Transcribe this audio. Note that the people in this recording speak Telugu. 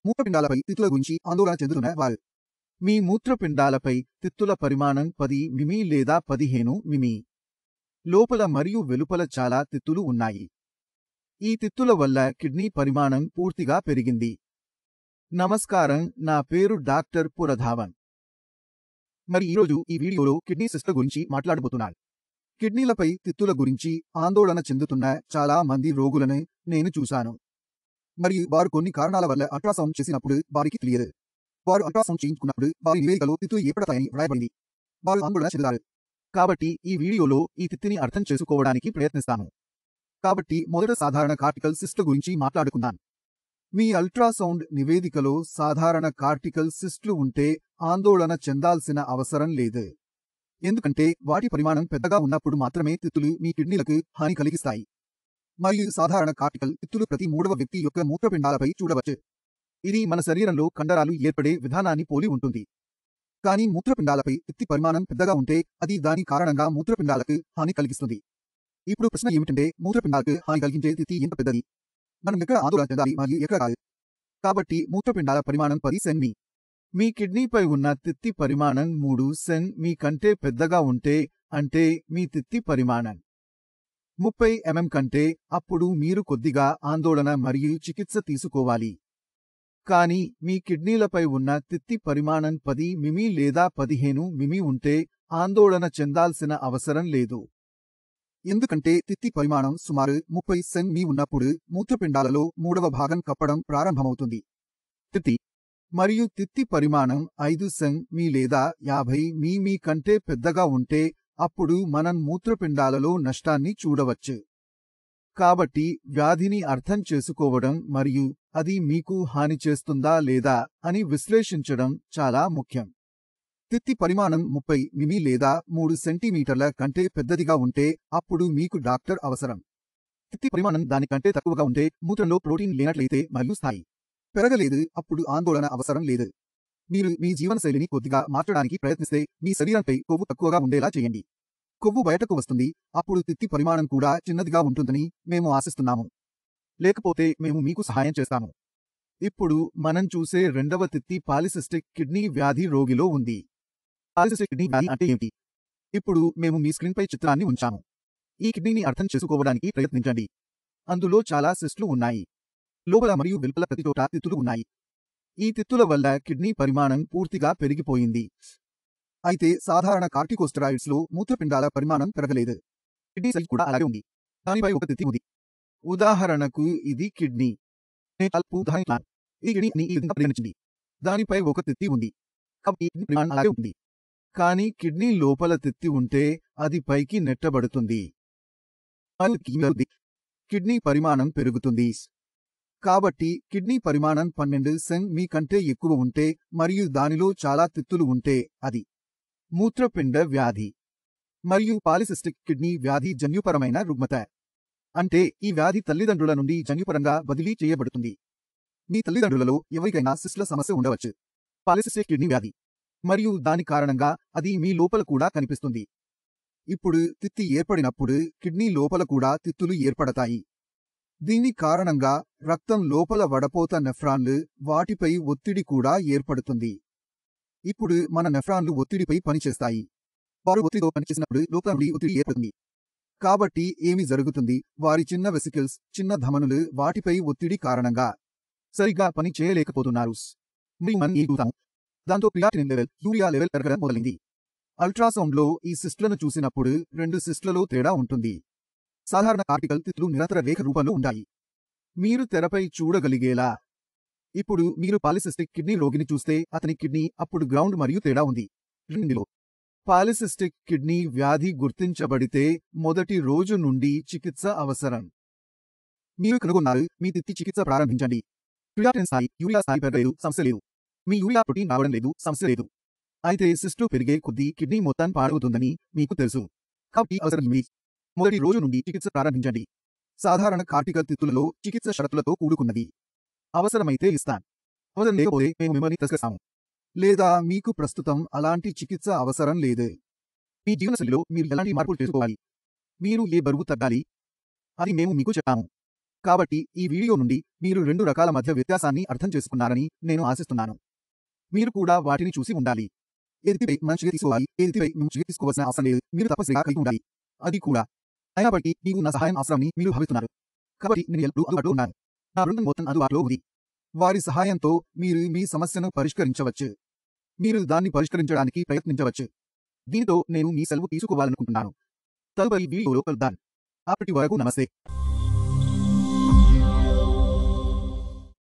మూత్రపిండాలపై తిత్తుల గురించి ఆందోళన చెందుతున్న వారు. మీ మూత్రపిండాలపై తిత్తుల పరిమాణం 10 మిమీ లేదా 15 మిమీ. లోపల మరియు వెలుపల చాలా తిత్తులు ఉన్నాయి. ఈ తిత్తుల వల్ల కిడ్నీ పరిమాణం పూర్తిగా పెరిగింది. నమస్కారం, నా పేరు డాక్టర్ పురధావన్. మరి ఈరోజు ఈ వీడియోలో కిడ్నీ సిస్టుల గురించి మాట్లాడబోతున్నాను. కిడ్నీలపై తిత్తుల గురించి ఆందోళన చెందుతున్న చాలా మంది రోగులను నేను చూశాను. మరియు వారు కొన్ని కారణాల వల్ల అల్ట్రాసౌండ్ చేసినప్పుడు వారికి తెలియదు. వారు అల్ట్రాసౌండ్ చేయించుకున్నప్పుడు వారి నివేదికలో తిత్తులు ఏర్పడతాయని వ్రాయబడింది. వారు ఆందోళన చెందుతారు. కాబట్టి ఈ వీడియోలో ఈ తిత్తిని అర్థం చేసుకోవడానికి ప్రయత్నిస్తాను. కాబట్టి మొదట సాధారణ కార్టికల్ సిస్టుల గురించి మాట్లాడుకుందాం. మీ అల్ట్రాసౌండ్ నివేదికలో సాధారణ కార్టికల్ సిస్టులు ఉంటే ఆందోళన చెందాల్సిన అవసరం లేదు. ఎందుకంటే వాటి పరిమాణం పెద్దగా ఉన్నప్పుడు మాత్రమే తిత్తులు మీ కిడ్నీలకు హాని కలిగిస్తాయి. మరియు సాధారణ కార్టికల్ తిత్తులు ప్రతి మూడవ వ్యక్తి యొక్క మూత్రపిండాలపై చూడవచ్చు. ఇది మన శరీరంలో కండరాలు ఏర్పడే విధానాన్ని పోలి ఉంటుంది. కానీ మూత్రపిండాలపై తిత్తి పరిమాణం పెద్దగా ఉంటే అది దాని కారణంగా మూత్రపిండాలకు హాని కలిగిస్తుంది. ఇప్పుడు ప్రశ్న ఏమిటంటే, మూత్రపిండాలకు హాని కలిగించే తిత్తి ఎంత పెద్దది? మనం ఎక్కడ ఆందోళన చెందాలి మరియు ఎక్కడ కాదు? కాబట్టి మూత్రపిండాల పరిమాణం 10 సెం.మీ. మీ కిడ్నీపై ఉన్న తిత్తి పరిమాణం 3 సెం.మీ కంటే పెద్దగా ఉంటే, అంటే మీ తిత్తి పరిమాణం 30 mm కంటే, అప్పుడు మీరు కొద్దిగా ఆందోళన మరియు చికిత్స తీసుకోవాలి. కానీ మీ కిడ్నీలపై ఉన్న తిత్తి పరిమాణం 10 మిమీ లేదా 15 మిమీ ఉంటే ఆందోళన చెందాల్సిన అవసరం లేదు. ఎందుకంటే తిత్తి పరిమాణం సుమారు 30 సెం.మీ ఉన్నప్పుడు మూత్రపిండాలలో మూడవ భాగం కప్పడం ప్రారంభమవుతుంది. తిత్తి మరియు తిత్తి పరిమాణం 5 సెం.మీ లేదా 50 మిమీ కంటే పెద్దగా ఉంటే అప్పుడు మనం మూత్రపిండాలలో నష్టాన్ని చూడవచ్చు. కాబట్టి వ్యాధిని అర్థం చేసుకోవడం మరియు అది మీకు హాని చేస్తుందా లేదా అని విశ్లేషించడం చాలా ముఖ్యం. తిత్తి పరిమాణం 30 మిమీ లేదా 3 సెంటీమీటర్ల కంటే పెద్దదిగా ఉంటే అప్పుడు మీకు డాక్టర్ అవసరం. తిత్తి పరిమాణం దానికంటే తక్కువగా ఉంటే, మూత్రంలో ప్రోటీన్ లేనట్లయితే మరియు స్థాయి పెరగలేదు, అప్పుడు ఆందోళన అవసరం లేదు. మీరు మీ జీవనశైలిని కొద్దిగా మార్చడానికి ప్రయత్నిస్తే మీ శరీరంపై కొవ్వు తక్కువగా ఉండేలా చేయండి. కొవ్వు బయటకు వస్తుంది, అప్పుడు తిత్తి పరిమాణం కూడా చిన్నదిగా ఉంటుందని మేము ఆశిస్తున్నాము. లేకపోతే మేము మీకు సహాయం చేస్తాము. ఇప్పుడు మనం చూసే రెండవ తిత్తి పాలిసిస్టిక్ కిడ్నీ వ్యాధి రోగిలో ఉంది. పాలిసిస్టిక్ కిడ్నీ వ్యాధి అంటే ఏమిటి? ఇప్పుడు మేము మీ స్క్రీన్పై చిత్రాన్ని ఉంచాము. ఈ కిడ్నీని అర్థం చేసుకోవడానికి ప్రయత్నించండి. అందులో చాలా సిస్టులు ఉన్నాయి. లోపల మరియు వెలుపల ప్రతి చోట తిత్తులు ఉన్నాయి. ఈ తిత్తుల వల్ల కిడ్నీ పరిమాణం పూర్తిగా పెరిగిపోయింది. అయితే సాధారణ కార్టికోస్టెరాయిడ్స్లో మూత్రపిండాల పరిమాణం పెరగలేదు. కిడ్నీ సైజ్ కూడా అలాగే ఉంది. దానిపై ఒక తిత్తి ఉంది. ఉదాహరణకు ఇది కిడ్నీ. ఈ కిడ్నీ ఈ విధంగా పరిగణించింది. దానిపై ఒక తిత్తి ఉంది. కాబట్టి కిడ్నీ పరిమాణం అలాగే ఉంటుంది. కానీ కిడ్నీ లోపల తిత్తి ఉంటే అది పైకి నెట్టబడుతుంది. కిడ్నీ పరిమాణం పెరుగుతుంది. కాబట్టి కిడ్నీ పరిమాణం 12 సెం.మీ కంటే ఎక్కువ ఉంటే మరియు దానిలో చాలా తిత్తులు ఉంటే అది మూత్రపిండ వ్యాధి. మరియు పాలిసిస్టిక్ కిడ్నీ వ్యాధి జన్యుపరమైన రుగ్మత. అంటే ఈ వ్యాధి తల్లిదండ్రుల నుండి జన్యుపరంగా బదిలీ చేయబడుతుంది. మీ తల్లిదండ్రులలో ఎవరికైనా సిస్టుల సమస్య ఉండవచ్చు, పాలిసిస్టిక్ కిడ్నీ వ్యాధి, మరియు దాని కారణంగా అది మీ లోపల కూడా కనిపిస్తుంది. ఇప్పుడు తిత్తి ఏర్పడినప్పుడు కిడ్నీ లోపల కూడా తిత్తులు ఏర్పడతాయి. దీని కారణంగా రక్తం లోపల వడపోత నెఫ్రాన్లు, వాటిపై ఒత్తిడి కూడా ఏర్పడుతుంది. ఇప్పుడు మన నెఫ్రాన్లు ఒత్తిడిపై పనిచేస్తాయి. వారు ఒత్తిడితో పనిచేసినప్పుడు లోపల నుండి ఒత్తిడి ఏర్పడుతుంది. కాబట్టి ఏమి జరుగుతుంది? వారి చిన్న వెసికిల్స్, చిన్న ధమనులు వాటిపై ఒత్తిడి కారణంగా సరిగ్గా పని చేయలేకపోతున్నారు. మరియు మనం ఏం చూస్తాము? దాంతో క్రియాటినిన్ లెవెల్, యూరియా లెవెల్ పెరగడం మొదలైంది. అల్ట్రాసౌండ్లో ఈ సిస్టులను చూసినప్పుడు 2 సిస్టులలో తేడా ఉంటుంది. సాధారణ కార్టికల్ తిత్తులు నిరంతర రేఖ రూపంలో ఉంటాయి. మీరు తెరపై చూడగలిగేలా. ఇప్పుడు మీరు పాలిసిస్టిక్ కిడ్నీ రోగిని చూస్తే అతని కిడ్నీ అప్పుడు గ్రౌండ్ మరియు తేడా ఉంది. రెండింటిలో పాలిసిస్టిక్ కిడ్నీ వ్యాధి గుర్తించబడితే మొదటి రోజు నుండి చికిత్స అవసరం. మీరు కనుగొన్నారు, మీ తిత్తి చికిత్స ప్రారంభించండి. క్రియాటినిన్ స్థాయి, యూరియా స్థాయి పెరగలేదు, సమస్య లేదు. మీ యూరియా ప్రోటీన్ రావడం లేదు, సమస్య లేదు. అయితే సిస్టు పెరిగే కొద్దీ కిడ్నీ మొత్తం పాడవుతుందని మీకు తెలుసు. కాబట్టి అవసరం ఏమిటి? మొదటి రోజు నుండి చికిత్స ప్రారంభించండి. సాధారణ కార్టికల్ తిత్తులలో చికిత్స షరతులతో కూడుకున్నది. అవసరమైతే ఇస్తాం. అవసరం లేకపోతే మేము మిమ్మల్ని తిరస్కరిస్తాము. లేదా మీకు ప్రస్తుతం అలాంటి చికిత్స అవసరం లేదు. మీ జీవనశైలిలో మీరు ఎలాంటి మార్పులు చేసుకోవాలి? మీరు ఏ బరువు తగ్గాలి? అది మేము మీకు చెప్తాము. కాబట్టి ఈ వీడియో నుండి మీరు 2 రకాల మధ్య వ్యత్యాసాన్ని అర్థం చేసుకున్నారని నేను ఆశిస్తున్నాను. మీరు కూడా వాటిని చూసి ఉండాలి. ఏదిపై మంచిగా తీసుకోవాలి, ఏదిపై మంచిగా తీసుకోవాల్సిన అవసరం లేదు. మీరు తప్పనిసరిగా కలిగి ఉండాలి. అది కూడా. అయినప్పటికీ మీకు నా సహాయం అవసరమని మీరు భావిస్తున్నారు. కాబట్టి నేను ఎల్లప్పుడూ అందుబాటులో ఉన్నాను. నా బృందం మొత్తం అందుబాటులో ఉంది. వారి సహాయంతో మీరు మీ సమస్యను పరిష్కరించవచ్చు. మీరు దాన్ని పరిష్కరించడానికి ప్రయత్నించవచ్చు. దీనితో నేను మీ సెలవు తీసుకోవాలనుకుంటున్నాను. తదుపరి వీడియోలో కలుద్దాం. అప్పటి వరకు నమస్తే.